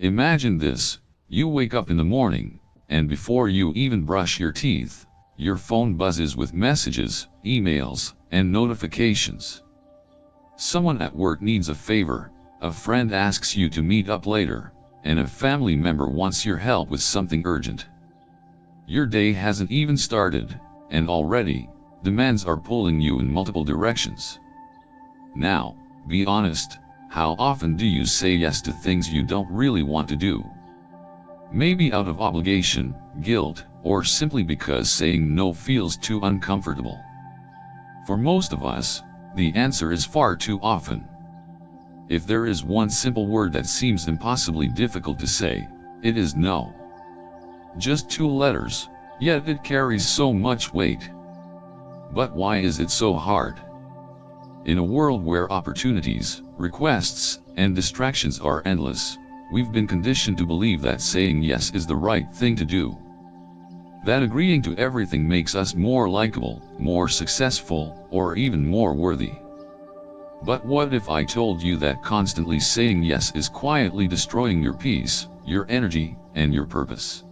Imagine this: you wake up in the morning, and before you even brush your teeth, your phone buzzes with messages, emails, and notifications. Someone at work needs a favor, a friend asks you to meet up later, and a family member wants your help with something urgent. Your day hasn't even started, and already, demands are pulling you in multiple directions. Now, be honest, how often do you say yes to things you don't really want to do? Maybe out of obligation, guilt, or simply because saying no feels too uncomfortable. For most of us, the answer is far too often. If there is one simple word that seems impossibly difficult to say, it is no. Just 2 letters, yet it carries so much weight. But why is it so hard? In a world where opportunities, requests, and distractions are endless, we've been conditioned to believe that saying yes is the right thing to do. That agreeing to everything makes us more likable, more successful, or even more worthy. But what if I told you that constantly saying yes is quietly destroying your peace, your energy, and your purpose?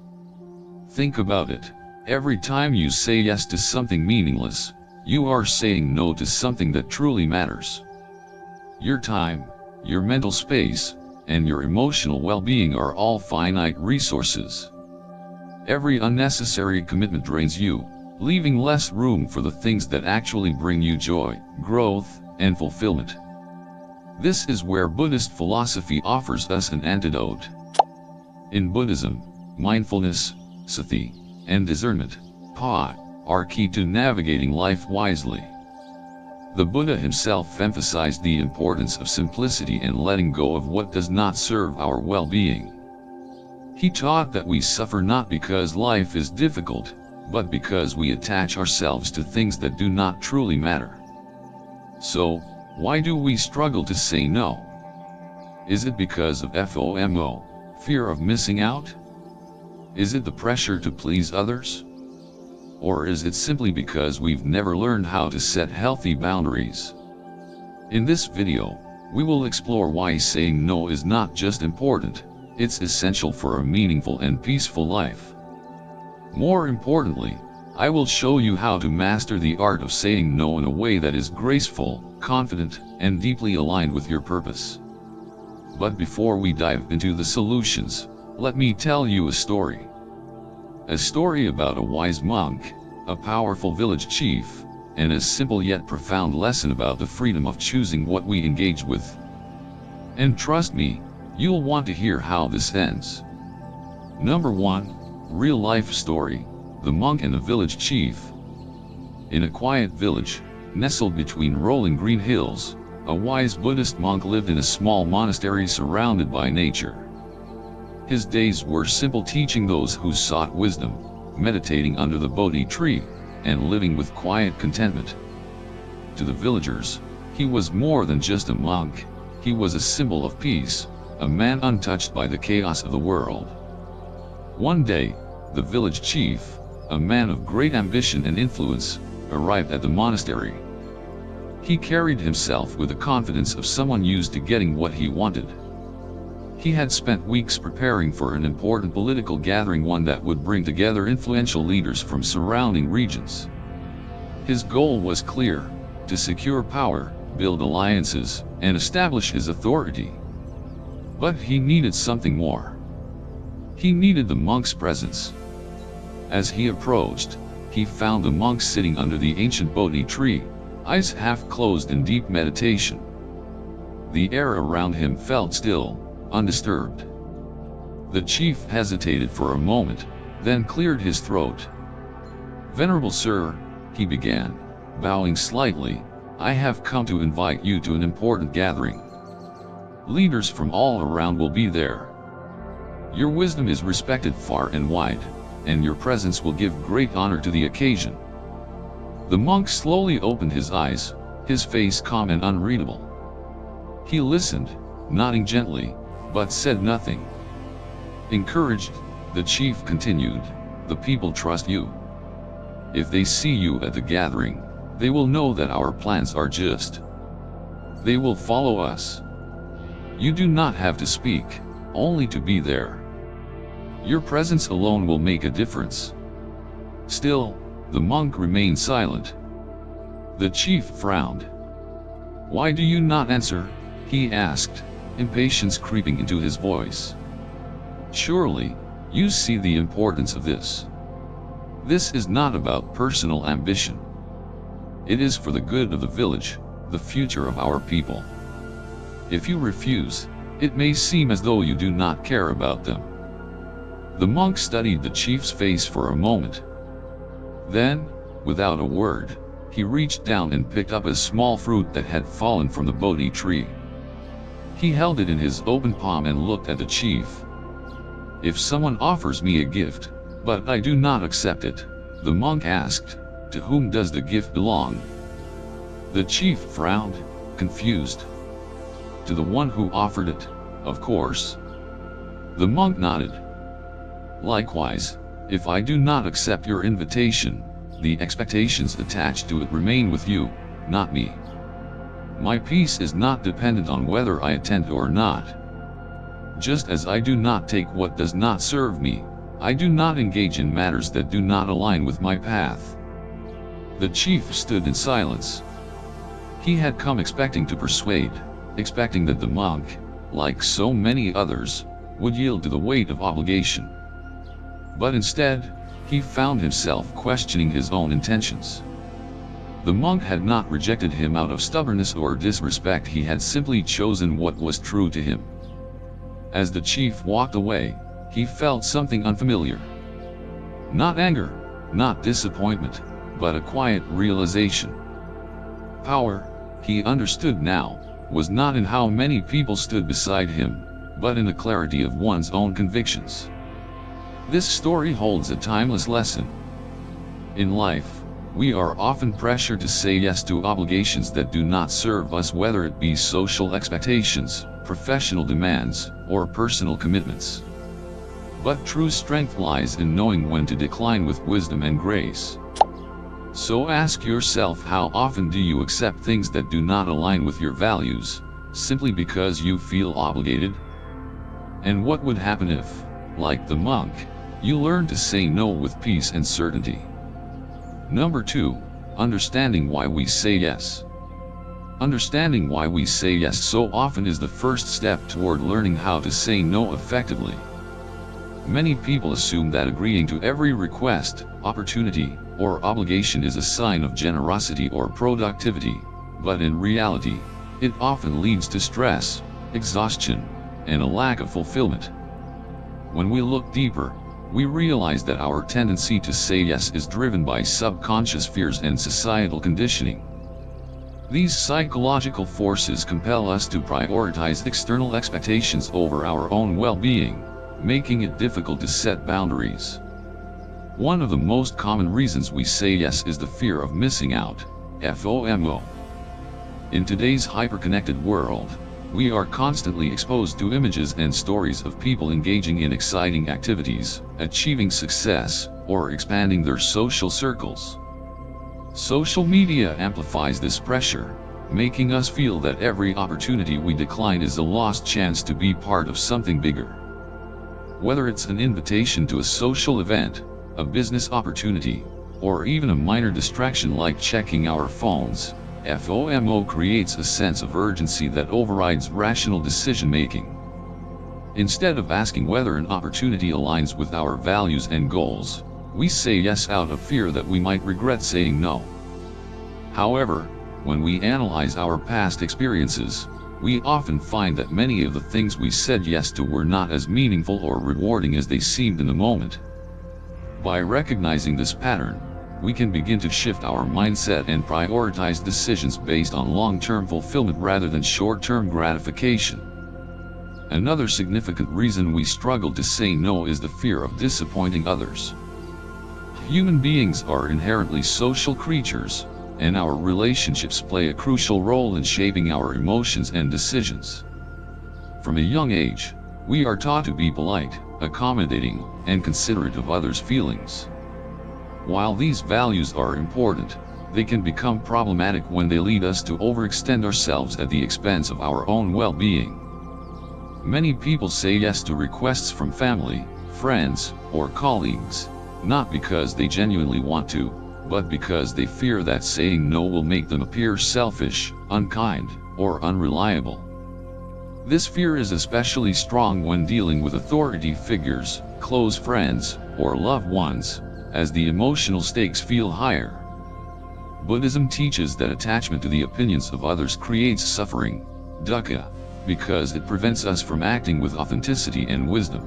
Think about it. Every time you say yes to something meaningless, you are saying no to something that truly matters. Your time, your mental space, and your emotional well-being are all finite resources. Every unnecessary commitment drains you, leaving less room for the things that actually bring you joy, growth, and fulfillment. This is where Buddhist philosophy offers us an antidote. In Buddhism, mindfulness, sati, and discernment, pa, are key to navigating life wisely. The Buddha himself emphasized the importance of simplicity and letting go of what does not serve our well-being. He taught that we suffer not because life is difficult, but because we attach ourselves to things that do not truly matter. So, why do we struggle to say no? Is it because of FOMO, fear of missing out? Is it the pressure to please others? Or is it simply because we've never learned how to set healthy boundaries? In this video, we will explore why saying no is not just important, it's essential for a meaningful and peaceful life. More importantly, I will show you how to master the art of saying no in a way that is graceful, confident, and deeply aligned with your purpose. But before we dive into the solutions, let me tell you a story. A story about a wise monk, a powerful village chief, and a simple yet profound lesson about the freedom of choosing what we engage with. And trust me, you'll want to hear how this ends. Number 1, real life story, the monk and the village chief. In a quiet village, nestled between rolling green hills, a wise Buddhist monk lived in a small monastery surrounded by nature. His days were simple, teaching those who sought wisdom, meditating under the Bodhi tree, and living with quiet contentment. To the villagers, he was more than just a monk, he was a symbol of peace, a man untouched by the chaos of the world. One day, the village chief, a man of great ambition and influence, arrived at the monastery. He carried himself with the confidence of someone used to getting what he wanted. He had spent weeks preparing for an important political gathering, one that would bring together influential leaders from surrounding regions. His goal was clear: to secure power, build alliances, and establish his authority. But he needed something more. He needed the monk's presence. As he approached, he found the monk sitting under the ancient Bodhi tree, eyes half closed in deep meditation. The air around him felt still, undisturbed. The chief hesitated for a moment, then cleared his throat. "Venerable sir," he began, bowing slightly, "I have come to invite you to an important gathering. Leaders from all around will be there. Your wisdom is respected far and wide, and your presence will give great honor to the occasion." The monk slowly opened his eyes, his face calm and unreadable. He listened, nodding gently, but said nothing. Encouraged, the chief continued, "The people trust you. If they see you at the gathering, they will know that our plans are just. They will follow us. You do not have to speak, only to be there. Your presence alone will make a difference." Still, the monk remained silent. The chief frowned. "Why do you not answer?" he asked, impatience creeping into his voice. "Surely, you see the importance of this. This is not about personal ambition. It is for the good of the village, the future of our people. If you refuse, it may seem as though you do not care about them." The monk studied the chief's face for a moment. Then, without a word, he reached down and picked up a small fruit that had fallen from the Bodhi tree. He held it in his open palm and looked at the chief. "If someone offers me a gift, but I do not accept it," the monk asked, "to whom does the gift belong?" The chief frowned, confused. "To the one who offered it, of course." The monk nodded. "Likewise, if I do not accept your invitation, the expectations attached to it remain with you, not me. My peace is not dependent on whether I attend or not. Just as I do not take what does not serve me, I do not engage in matters that do not align with my path." The chief stood in silence. He had come expecting to persuade, expecting that the monk, like so many others, would yield to the weight of obligation. But instead, he found himself questioning his own intentions. The monk had not rejected him out of stubbornness or disrespect, he had simply chosen what was true to him. As the chief walked away, he felt something unfamiliar. Not anger, not disappointment, but a quiet realization. Power, he understood now, was not in how many people stood beside him, but in the clarity of one's own convictions. This story holds a timeless lesson. In life, we are often pressured to say yes to obligations that do not serve us, whether it be social expectations, professional demands, or personal commitments. But true strength lies in knowing when to decline with wisdom and grace. So ask yourself, how often do you accept things that do not align with your values, simply because you feel obligated? And what would happen if, like the monk, you learn to say no with peace and certainty? Number 2, understanding why we say yes. Understanding why we say yes so often is the first step toward learning how to say no effectively. Many people assume that agreeing to every request, opportunity, or obligation is a sign of generosity or productivity, but in reality, it often leads to stress, exhaustion, and a lack of fulfillment. When we look deeper, we realize that our tendency to say yes is driven by subconscious fears and societal conditioning. These psychological forces compel us to prioritize external expectations over our own well-being, making it difficult to set boundaries. One of the most common reasons we say yes is the fear of missing out, FOMO. In today's hyper-connected world, we are constantly exposed to images and stories of people engaging in exciting activities, achieving success, or expanding their social circles. Social media amplifies this pressure, making us feel that every opportunity we decline is a lost chance to be part of something bigger. Whether it's an invitation to a social event, a business opportunity, or even a minor distraction like checking our phones, FOMO creates a sense of urgency that overrides rational decision-making. Instead of asking whether an opportunity aligns with our values and goals, we say yes out of fear that we might regret saying no. However, when we analyze our past experiences, we often find that many of the things we said yes to were not as meaningful or rewarding as they seemed in the moment. By recognizing this pattern, we can begin to shift our mindset and prioritize decisions based on long-term fulfillment rather than short-term gratification. Another significant reason we struggle to say no is the fear of disappointing others. Human beings are inherently social creatures, and our relationships play a crucial role in shaping our emotions and decisions. From a young age, we are taught to be polite, accommodating, and considerate of others' feelings. While these values are important, they can become problematic when they lead us to overextend ourselves at the expense of our own well-being. Many people say yes to requests from family, friends, or colleagues, not because they genuinely want to, but because they fear that saying no will make them appear selfish, unkind, or unreliable. This fear is especially strong when dealing with authority figures, close friends, or loved ones, as the emotional stakes feel higher. Buddhism teaches that attachment to the opinions of others creates suffering, dukkha, because it prevents us from acting with authenticity and wisdom.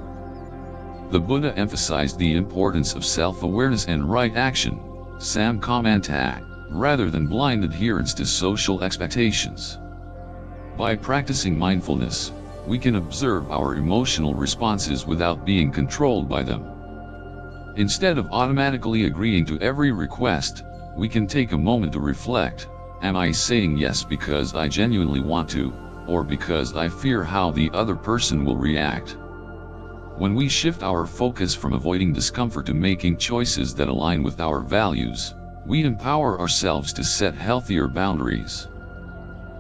The Buddha emphasized the importance of self-awareness and right action, samkamanta, rather than blind adherence to social expectations. By practicing mindfulness, we can observe our emotional responses without being controlled by them. Instead of automatically agreeing to every request, we can take a moment to reflect: am I saying yes because I genuinely want to, or because I fear how the other person will react? When we shift our focus from avoiding discomfort to making choices that align with our values, we empower ourselves to set healthier boundaries.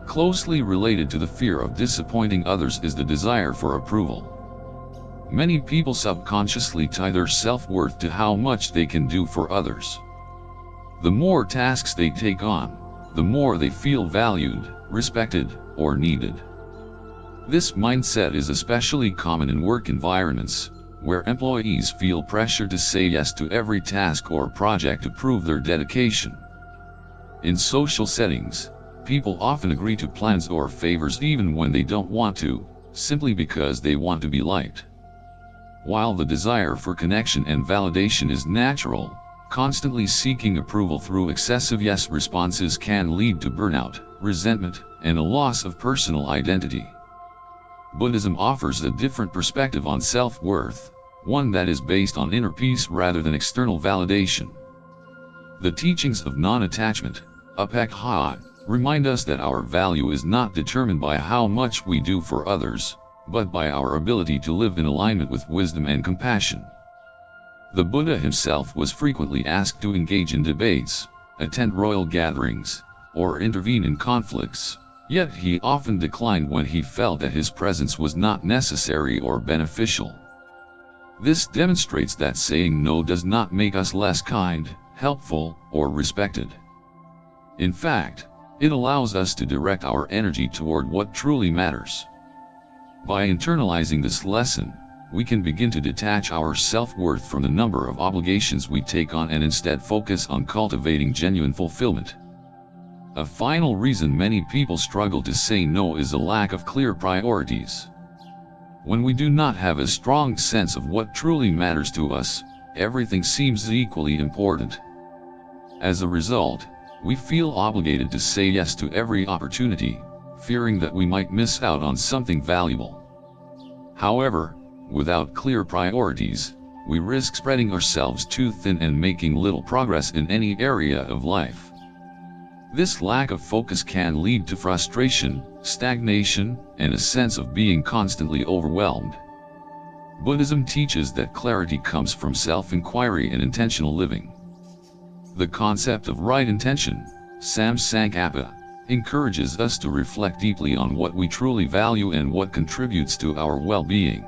Closely related to the fear of disappointing others is the desire for approval. Many people subconsciously tie their self-worth to how much they can do for others. The more tasks they take on, the more they feel valued, respected, or needed. This mindset is especially common in work environments, where employees feel pressure to say yes to every task or project to prove their dedication. In social settings, people often agree to plans or favors even when they don't want to, simply because they want to be liked. While the desire for connection and validation is natural, constantly seeking approval through excessive yes responses can lead to burnout, resentment, and a loss of personal identity. Buddhism offers a different perspective on self-worth, one that is based on inner peace rather than external validation. The teachings of non-attachment, upekkha, remind us that our value is not determined by how much we do for others, but by our ability to live in alignment with wisdom and compassion. The Buddha himself was frequently asked to engage in debates, attend royal gatherings, or intervene in conflicts, yet he often declined when he felt that his presence was not necessary or beneficial. This demonstrates that saying no does not make us less kind, helpful, or respected. In fact, it allows us to direct our energy toward what truly matters. By internalizing this lesson, we can begin to detach our self-worth from the number of obligations we take on and instead focus on cultivating genuine fulfillment. A final reason many people struggle to say no is a lack of clear priorities. When we do not have a strong sense of what truly matters to us, everything seems equally important. As a result, we feel obligated to say yes to every opportunity, fearing that we might miss out on something valuable. However, without clear priorities, we risk spreading ourselves too thin and making little progress in any area of life. This lack of focus can lead to frustration, stagnation, and a sense of being constantly overwhelmed. Buddhism teaches that clarity comes from self-inquiry and intentional living. The concept of right intention, samsankappa, encourages us to reflect deeply on what we truly value and what contributes to our well-being.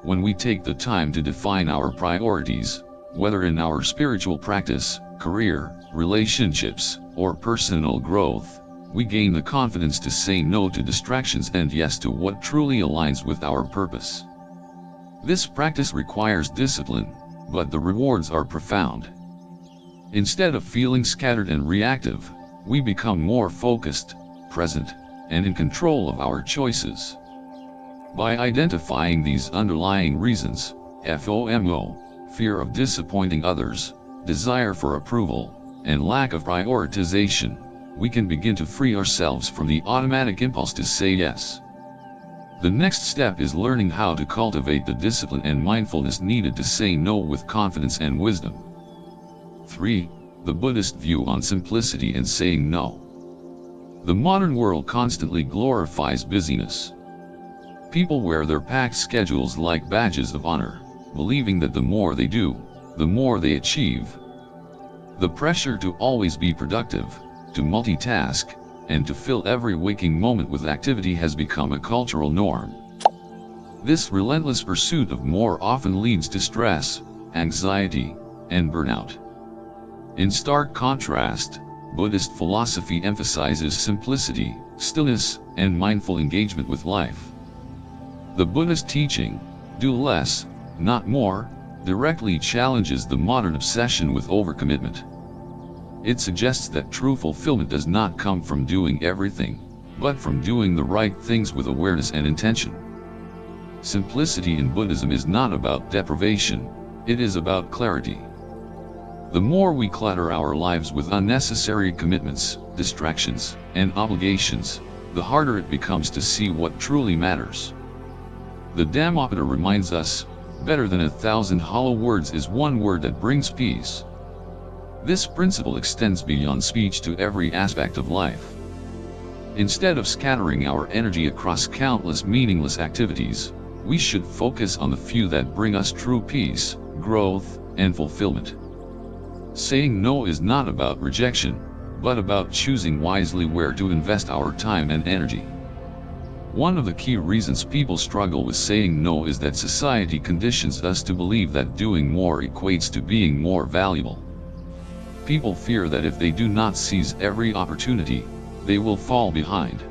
When we take the time to define our priorities, whether in our spiritual practice, career, relationships, or personal growth, we gain the confidence to say no to distractions and yes to what truly aligns with our purpose. This practice requires discipline, but the rewards are profound. Instead of feeling scattered and reactive, we become more focused, present, and in control of our choices. By identifying these underlying reasons, FOMO, fear of disappointing others, desire for approval, and lack of prioritization, we can begin to free ourselves from the automatic impulse to say yes. The next step is learning how to cultivate the discipline and mindfulness needed to say no with confidence and wisdom. 3. The Buddhist view on simplicity and saying no. The modern world constantly glorifies busyness. People wear their packed schedules like badges of honor, believing that the more they do, the more they achieve. The pressure to always be productive, to multitask, and to fill every waking moment with activity has become a cultural norm. This relentless pursuit of more often leads to stress, anxiety, and burnout. In stark contrast, Buddhist philosophy emphasizes simplicity, stillness, and mindful engagement with life. The Buddhist teaching, "Do less, not more," directly challenges the modern obsession with overcommitment. It suggests that true fulfillment does not come from doing everything, but from doing the right things with awareness and intention. Simplicity in Buddhism is not about deprivation, it is about clarity. The more we clutter our lives with unnecessary commitments, distractions, and obligations, the harder it becomes to see what truly matters. The Dhammapada reminds us, better than 1,000 hollow words is one word that brings peace. This principle extends beyond speech to every aspect of life. Instead of scattering our energy across countless meaningless activities, we should focus on the few that bring us true peace, growth, and fulfillment. Saying no is not about rejection, but about choosing wisely where to invest our time and energy. One of the key reasons people struggle with saying no is that society conditions us to believe that doing more equates to being more valuable. People fear that if they do not seize every opportunity, they will fall behind.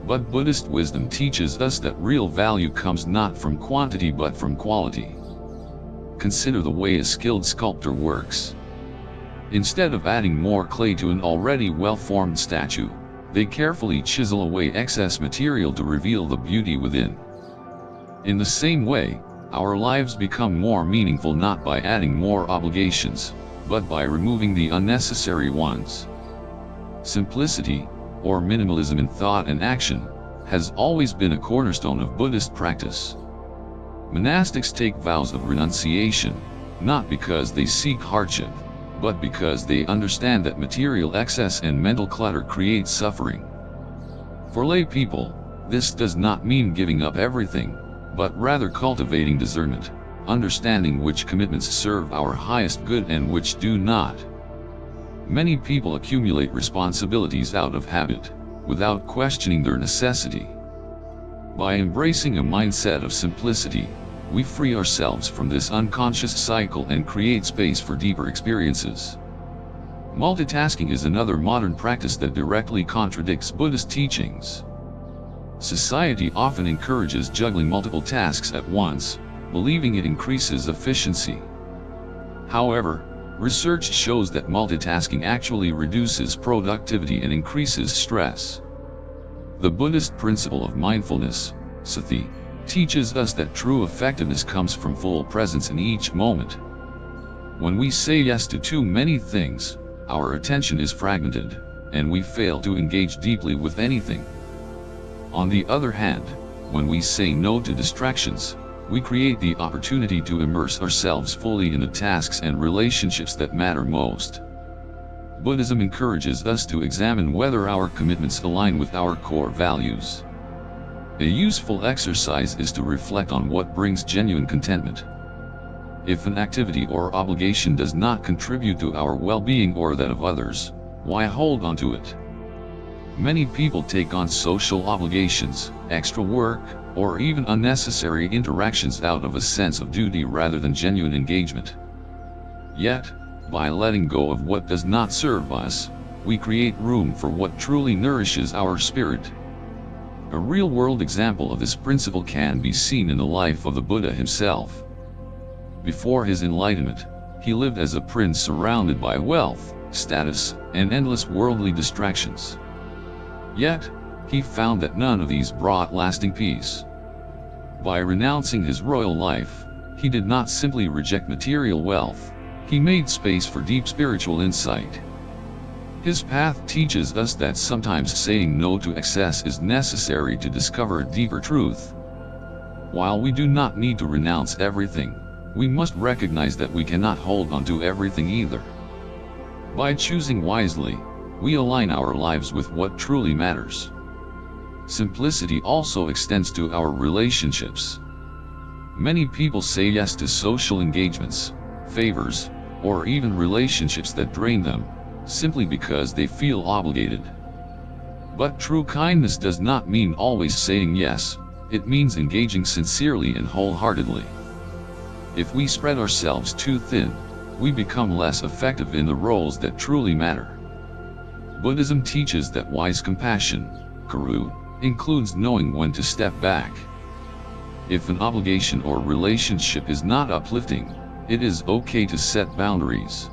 But Buddhist wisdom teaches us that real value comes not from quantity but from quality. Consider the way a skilled sculptor works. Instead of adding more clay to an already well-formed statue, they carefully chisel away excess material to reveal the beauty within. In the same way, our lives become more meaningful not by adding more obligations, but by removing the unnecessary ones. Simplicity, or minimalism in thought and action, has always been a cornerstone of Buddhist practice. Monastics take vows of renunciation, not because they seek hardship, but because they understand that material excess and mental clutter create suffering. For lay people, this does not mean giving up everything, but rather cultivating discernment, understanding which commitments serve our highest good and which do not. Many people accumulate responsibilities out of habit, without questioning their necessity. By embracing a mindset of simplicity, we free ourselves from this unconscious cycle and create space for deeper experiences. Multitasking is another modern practice that directly contradicts Buddhist teachings. Society often encourages juggling multiple tasks at once, believing it increases efficiency. However, research shows that multitasking actually reduces productivity and increases stress. The Buddhist principle of mindfulness, sati, teaches us that true effectiveness comes from full presence in each moment. When we say yes to too many things, our attention is fragmented, and we fail to engage deeply with anything. On the other hand, when we say no to distractions, we create the opportunity to immerse ourselves fully in the tasks and relationships that matter most. Buddhism encourages us to examine whether our commitments align with our core values. A useful exercise is to reflect on what brings genuine contentment. If an activity or obligation does not contribute to our well-being or that of others, why hold on to it? Many people take on social obligations, extra work, or even unnecessary interactions out of a sense of duty rather than genuine engagement. Yet, by letting go of what does not serve us, we create room for what truly nourishes our spirit. A real-world example of this principle can be seen in the life of the Buddha himself. Before his enlightenment, he lived as a prince surrounded by wealth, status, and endless worldly distractions. Yet, he found that none of these brought lasting peace. By renouncing his royal life, he did not simply reject material wealth, he made space for deep spiritual insight. His path teaches us that sometimes saying no to excess is necessary to discover a deeper truth. While we do not need to renounce everything, we must recognize that we cannot hold on to everything either. By choosing wisely, we align our lives with what truly matters. Simplicity also extends to our relationships. Many people say yes to social engagements, favors, or even relationships that drain them, simply because they feel obligated. But true kindness does not mean always saying yes, it means engaging sincerely and wholeheartedly. If we spread ourselves too thin, we become less effective in the roles that truly matter. Buddhism teaches that wise compassion, karu, includes knowing when to step back. If an obligation or relationship is not uplifting, it is okay to set boundaries.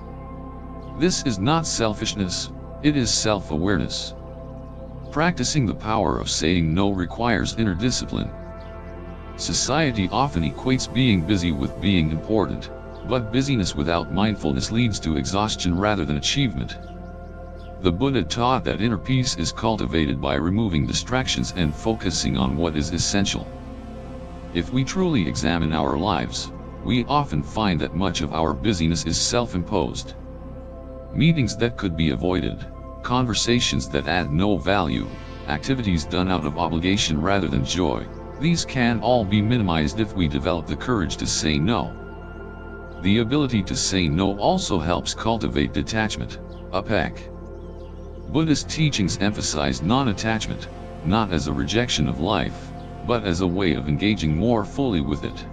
This is not selfishness, it is self-awareness. Practicing the power of saying no requires inner discipline. Society often equates being busy with being important, but busyness without mindfulness leads to exhaustion rather than achievement. The Buddha taught that inner peace is cultivated by removing distractions and focusing on what is essential. If we truly examine our lives, we often find that much of our busyness is self-imposed. Meetings that could be avoided, conversations that add no value, activities done out of obligation rather than joy, these can all be minimized if we develop the courage to say no. The ability to say no also helps cultivate detachment, upek. Buddhist teachings emphasize non-attachment, not as a rejection of life, but as a way of engaging more fully with it.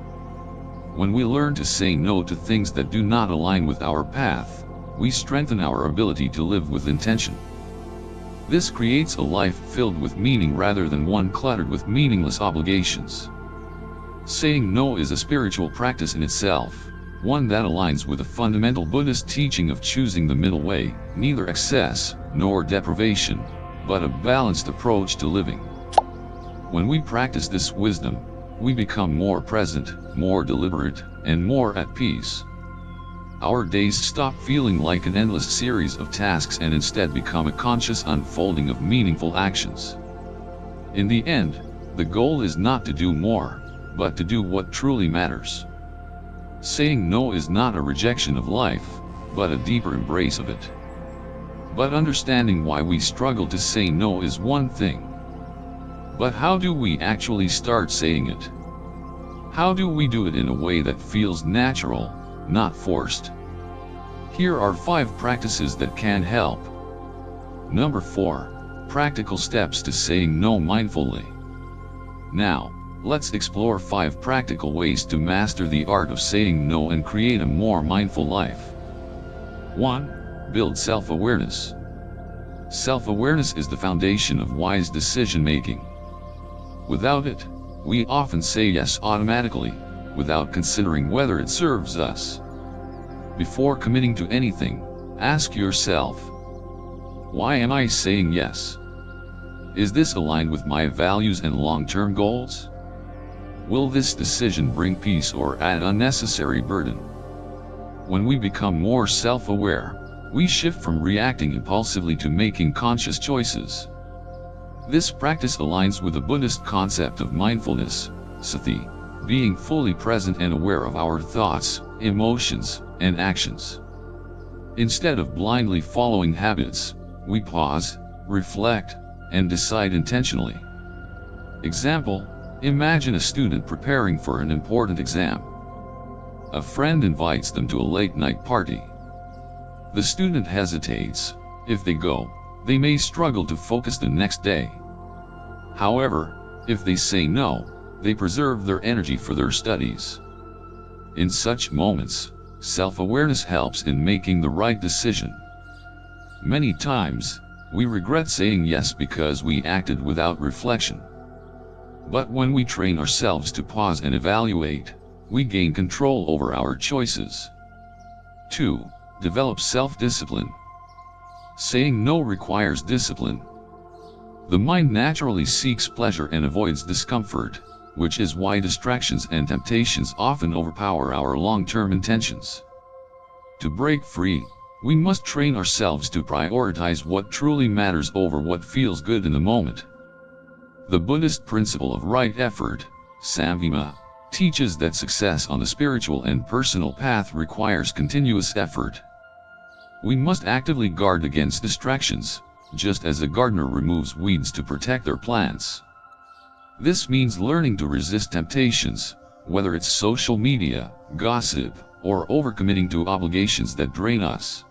When we learn to say no to things that do not align with our path, we strengthen our ability to live with intention. This creates a life filled with meaning rather than one cluttered with meaningless obligations. Saying no is a spiritual practice in itself, one that aligns with the fundamental Buddhist teaching of choosing the middle way, neither excess nor deprivation, but a balanced approach to living. When we practice this wisdom, we become more present, more deliberate, and more at peace. Our days stop feeling like an endless series of tasks and instead become a conscious unfolding of meaningful actions. In the end, the goal is not to do more, but to do what truly matters. Saying no is not a rejection of life, but a deeper embrace of it. But understanding why we struggle to say no is one thing. But how do we actually start saying it? How do we do it in a way that feels natural, not forced? Here are 5 practices that can help. Number 4. Practical steps to saying no mindfully. Now, let's explore 5 practical ways to master the art of saying no and create a more mindful life. 1. Build self-awareness. Self-awareness is the foundation of wise decision-making. Without it, we often say yes automatically, without considering whether it serves us. Before committing to anything, ask yourself, why am I saying yes? Is this aligned with my values and long-term goals? Will this decision bring peace or add unnecessary burden? When we become more self-aware, we shift from reacting impulsively to making conscious choices. This practice aligns with the Buddhist concept of mindfulness, sati, being fully present and aware of our thoughts, emotions, and actions. Instead of blindly following habits, we pause, reflect, and decide intentionally. Example: imagine a student preparing for an important exam. A friend invites them to a late-night party. The student hesitates. If they go, they may struggle to focus the next day. However, if they say no, they preserve their energy for their studies. In such moments, self-awareness helps in making the right decision. Many times, we regret saying yes because we acted without reflection. But when we train ourselves to pause and evaluate, we gain control over our choices. 2. Develop self-discipline. Saying no requires discipline. The mind naturally seeks pleasure and avoids discomfort, which is why distractions and temptations often overpower our long-term intentions. To break free, we must train ourselves to prioritize what truly matters over what feels good in the moment. The Buddhist principle of right effort, samvima, teaches that success on the spiritual and personal path requires continuous effort. We must actively guard against distractions, just as a gardener removes weeds to protect their plants. This means learning to resist temptations, whether it's social media, gossip, or overcommitting to obligations that drain us.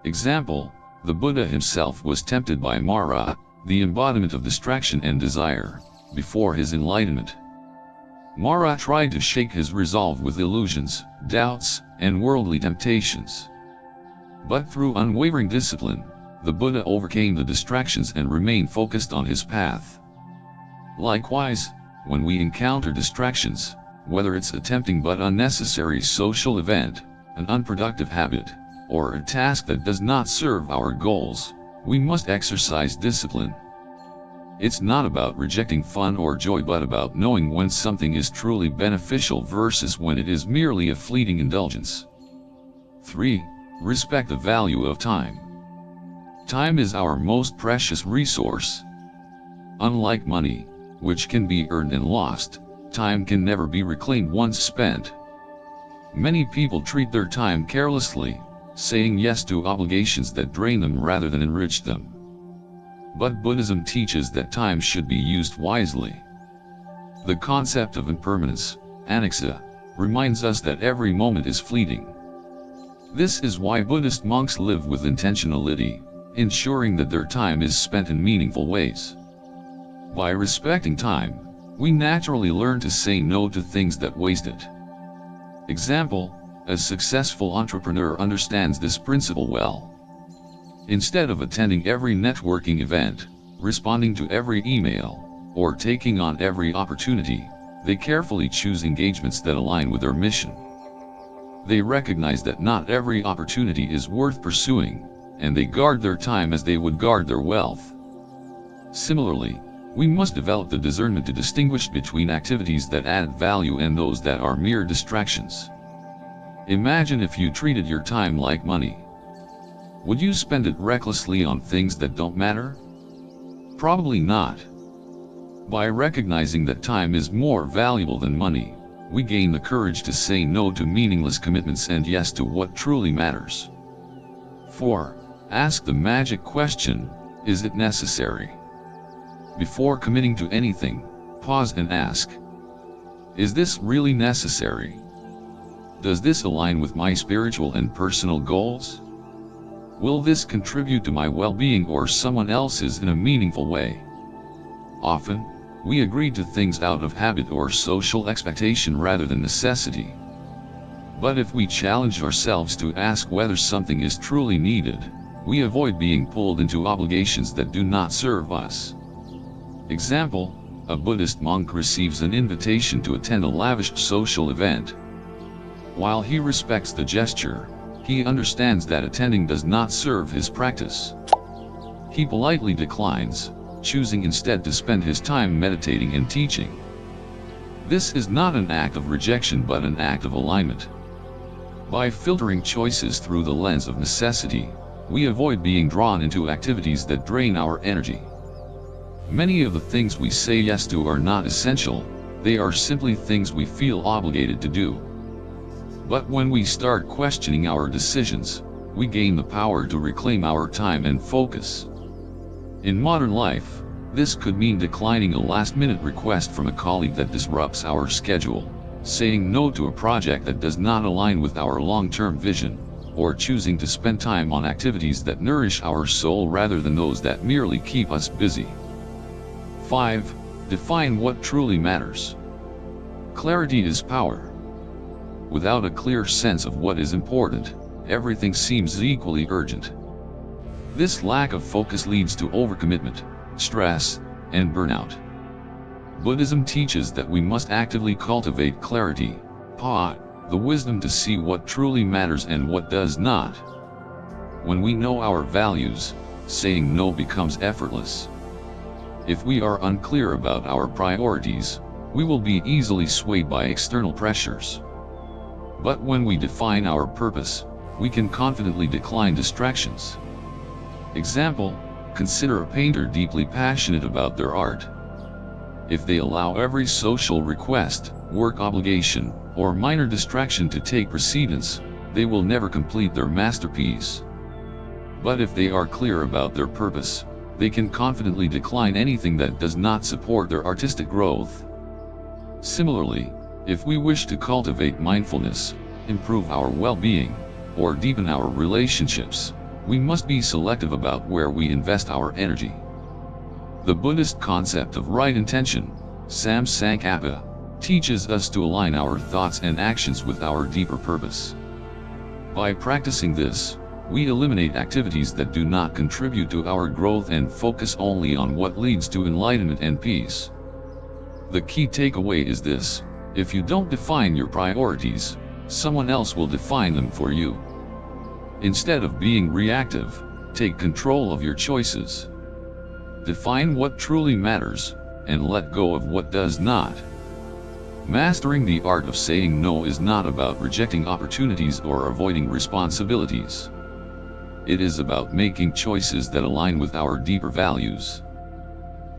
Example: the Buddha himself was tempted by Mara, the embodiment of distraction and desire, before his enlightenment. Mara tried to shake his resolve with illusions, doubts, and worldly temptations. But through unwavering discipline, the Buddha overcame the distractions and remained focused on his path. Likewise, when we encounter distractions, whether it's a tempting but unnecessary social event, an unproductive habit, or a task that does not serve our goals, we must exercise discipline. It's not about rejecting fun or joy but about knowing when something is truly beneficial versus when it is merely a fleeting indulgence. 3. Respect the value of time. Time is our most precious resource. Unlike money, which can be earned and lost, time can never be reclaimed once spent. Many people treat their time carelessly, saying yes to obligations that drain them rather than enrich them. But Buddhism teaches that time should be used wisely. The concept of impermanence, anicca, reminds us that every moment is fleeting. This is why Buddhist monks live with intentionality, ensuring that their time is spent in meaningful ways. By respecting time, we naturally learn to say no to things that waste it. Example, a successful entrepreneur understands this principle well. Instead of attending every networking event, responding to every email, or taking on every opportunity, they carefully choose engagements that align with their mission. They recognize that not every opportunity is worth pursuing, and they guard their time as they would guard their wealth. Similarly, we must develop the discernment to distinguish between activities that add value and those that are mere distractions. Imagine if you treated your time like money. Would you spend it recklessly on things that don't matter? Probably not. By recognizing that time is more valuable than money, we gain the courage to say no to meaningless commitments and yes to what truly matters. 4. Ask the magic question, is it necessary? Before committing to anything, pause and ask, is this really necessary? Does this align with my spiritual and personal goals? Will this contribute to my well-being or someone else's in a meaningful way? Often, we agree to things out of habit or social expectation rather than necessity. But if we challenge ourselves to ask whether something is truly needed, we avoid being pulled into obligations that do not serve us. Example, a Buddhist monk receives an invitation to attend a lavish social event. While he respects the gesture, he understands that attending does not serve his practice. He politely declines, choosing instead to spend his time meditating and teaching. This is not an act of rejection but an act of alignment. By filtering choices through the lens of necessity, we avoid being drawn into activities that drain our energy. Many of the things we say yes to are not essential, they are simply things we feel obligated to do. But when we start questioning our decisions, we gain the power to reclaim our time and focus. In modern life, this could mean declining a last-minute request from a colleague that disrupts our schedule, saying no to a project that does not align with our long-term vision, or choosing to spend time on activities that nourish our soul rather than those that merely keep us busy. 5. Define what truly matters. Clarity is power. Without a clear sense of what is important, everything seems equally urgent. This lack of focus leads to overcommitment, stress, and burnout. Buddhism teaches that we must actively cultivate clarity, the wisdom to see what truly matters and what does not. When we know our values, saying no becomes effortless. If we are unclear about our priorities, we will be easily swayed by external pressures. But when we define our purpose, we can confidently decline distractions. Example, consider a painter deeply passionate about their art. If they allow every social request, work obligation, or minor distraction to take precedence, they will never complete their masterpiece. But if they are clear about their purpose, they can confidently decline anything that does not support their artistic growth. Similarly, if we wish to cultivate mindfulness, improve our well-being, or deepen our relationships, we must be selective about where we invest our energy. The Buddhist concept of right intention, Samsankappa, teaches us to align our thoughts and actions with our deeper purpose. By practicing this, we eliminate activities that do not contribute to our growth and focus only on what leads to enlightenment and peace. The key takeaway is this: if you don't define your priorities, someone else will define them for you. Instead of being reactive, take control of your choices. Define what truly matters, and let go of what does not. Mastering the art of saying no is not about rejecting opportunities or avoiding responsibilities. It is about making choices that align with our deeper values.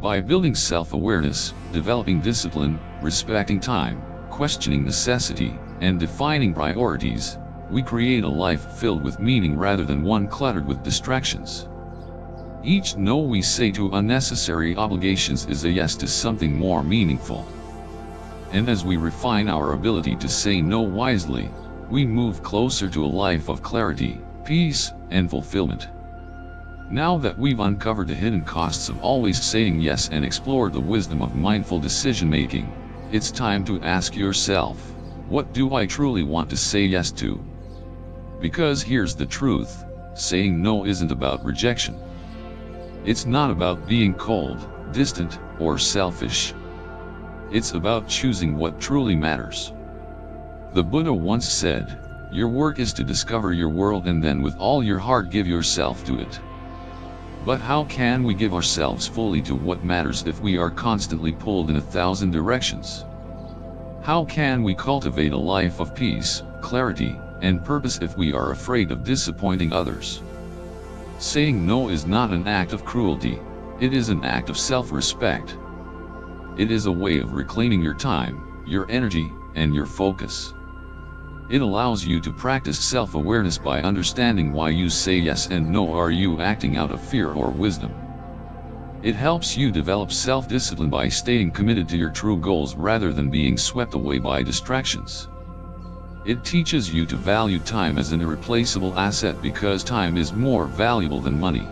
By building self-awareness, developing discipline, respecting time, questioning necessity, and defining priorities, we create a life filled with meaning rather than one cluttered with distractions. Each no we say to unnecessary obligations is a yes to something more meaningful. And as we refine our ability to say no wisely, we move closer to a life of clarity, peace, and fulfillment. Now that we've uncovered the hidden costs of always saying yes and explored the wisdom of mindful decision-making, it's time to ask yourself, what do I truly want to say yes to? Because here's the truth, saying no isn't about rejection. It's not about being cold, distant, or selfish. It's about choosing what truly matters. The Buddha once said, "Your work is to discover your world and then with all your heart give yourself to it." But how can we give ourselves fully to what matters if we are constantly pulled in 1,000 directions? How can we cultivate a life of peace, clarity, and purpose if we are afraid of disappointing others? Saying no is not an act of cruelty, it is an act of self-respect. It is a way of reclaiming your time, your energy, and your focus. It allows you to practice self-awareness by understanding why you say yes and no. Are you acting out of fear or wisdom? It helps you develop self-discipline by staying committed to your true goals rather than being swept away by distractions. It teaches you to value time as an irreplaceable asset because time is more valuable than money.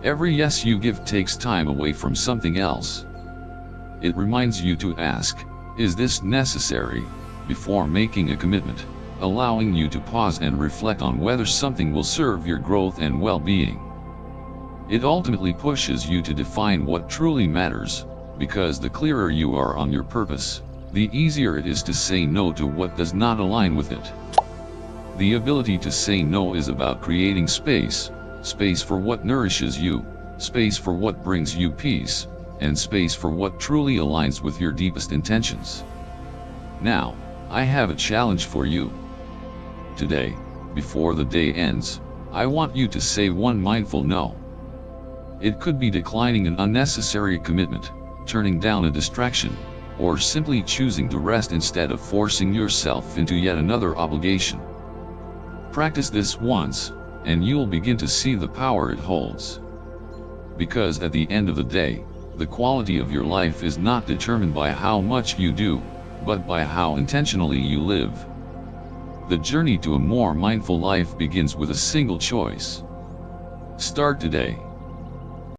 Every yes you give takes time away from something else. It reminds you to ask, is this necessary, before making a commitment, allowing you to pause and reflect on whether something will serve your growth and well-being. It ultimately pushes you to define what truly matters, because the clearer you are on your purpose, the easier it is to say no to what does not align with it. The ability to say no is about creating space for what nourishes you, space for what brings you peace, and space for what truly aligns with your deepest intentions. Now, I have a challenge for you. Today, before the day ends, I want you to say one mindful no. It could be declining an unnecessary commitment, turning down a distraction, or simply choosing to rest instead of forcing yourself into yet another obligation. Practice this once, and you'll begin to see the power it holds. Because at the end of the day, the quality of your life is not determined by how much you do, but by how intentionally you live. The journey to a more mindful life begins with a single choice. Start today.